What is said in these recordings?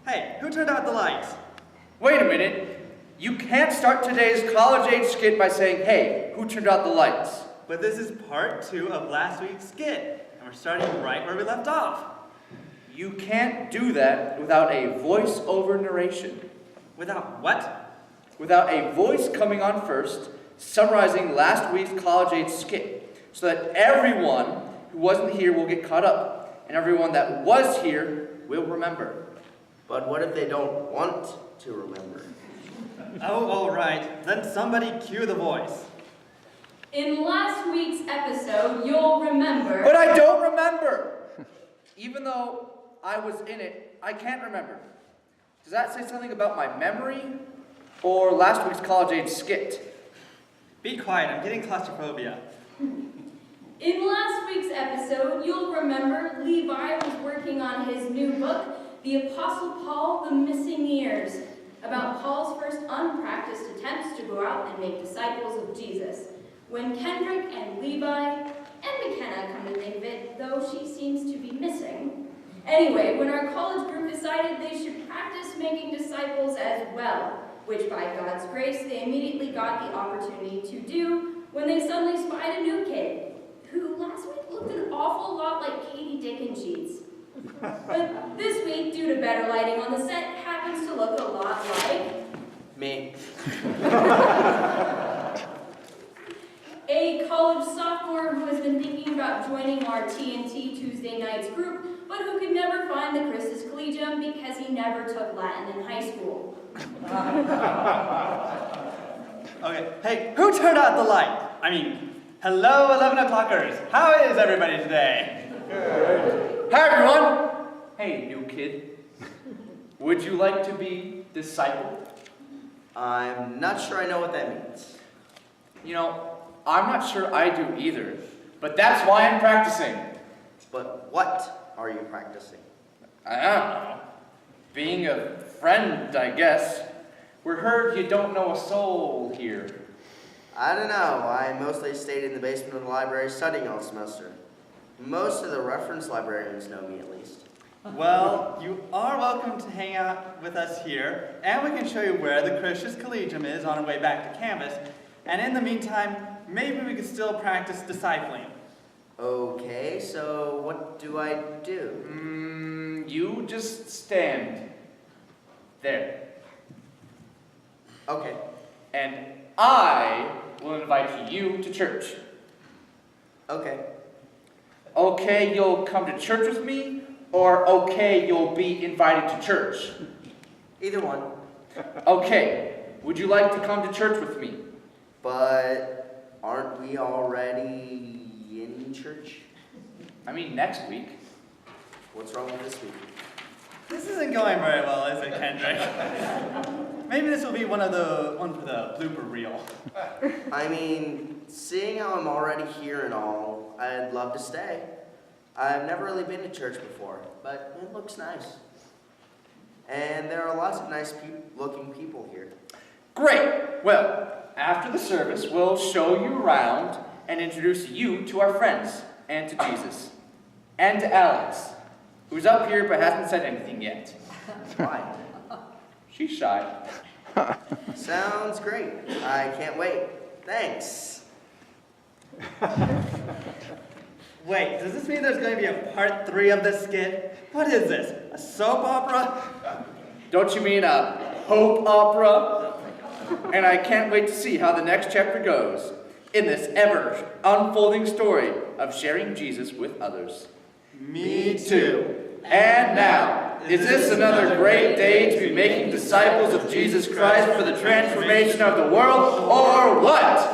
Hey, who turned out the lights? Wait a minute. You can't start today's college-age skit by saying, hey, who turned out the lights? But this is part 2 of last week's skit, and we're starting right where we left off. You can't do that without a voice-over narration. Without what? Without a voice coming on first, summarizing last week's college-age skit, so that everyone who wasn't here will get caught up, and everyone that was here will remember. But what if they don't want to remember? Oh, all right. Then somebody cue the voice. In last week's episode, you'll remember... But I don't remember! Even though I was in it, I can't remember. Does that say something about my memory, or last week's college-age skit? Be quiet, I'm getting claustrophobia. In last week's episode, you'll remember Levi was working on his new book, The Apostle Paul, The Missing Years, about Paul's first unpracticed attempts to go out and make disciples of Jesus. When Kendrick and Levi, and McKenna, come to think of it, though she seems to be missing. Anyway, when our college group decided they should practice making disciples as well, which by God's grace they immediately got the opportunity to do when they suddenly spied a new kid, who last week looked an awful lot like Katie Dickensheets. But this week, due to better lighting on the set, happens to look a lot like... Me. A college sophomore who has been thinking about joining our TNT Tuesday nights group, but who could never find the Christus Collegium because he never took Latin in high school. Okay, hey, who turned out the light? Hello, 11 o'clockers. How is everybody today? Good. Hi, everyone! Hey, new kid. Would you like to be discipled? I'm not sure I know what that means. You know, I'm not sure I do either, but that's why I'm practicing. But what are you practicing? I don't know. Being a friend, I guess. We're heard you don't know a soul here. I don't know. I mostly stayed in the basement of the library studying all semester. Most of the reference librarians know me, at least. Well, you are welcome to hang out with us here, and we can show you where the Christus Collegium is on our way back to campus. And in the meantime, maybe we could still practice discipling. Okay, so what do I do? You just stand there. Okay. And I will invite you to church. Okay. Okay, you'll come to church with me, or okay, you'll be invited to church? Either one. Okay, would you like to come to church with me? But aren't we already in church? I mean, next week. What's wrong with this week? This isn't going very well, is it, Kendrick? Maybe this will be one for the blooper reel. I mean, seeing how I'm already here and all, I'd love to stay. I've never really been to church before, but it looks nice. And there are lots of nice looking people here. Great! Well, after the service, we'll show you around and introduce you to our friends and to Jesus. And to Alex, who's up here but hasn't said anything yet. Why? She's shy. Sounds great. I can't wait. Thanks. Wait, does this mean there's going to be a part 3 of this skit? What is this, a soap opera? Don't you mean a hope opera? And I can't wait to see how the next chapter goes in this ever unfolding story of sharing Jesus with others. Me too. And now, is this another great day to be making disciples of Jesus Christ for the transformation of the world, or what?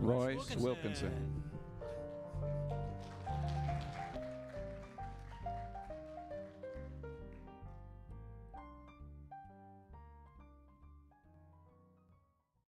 Royce Wilkinson.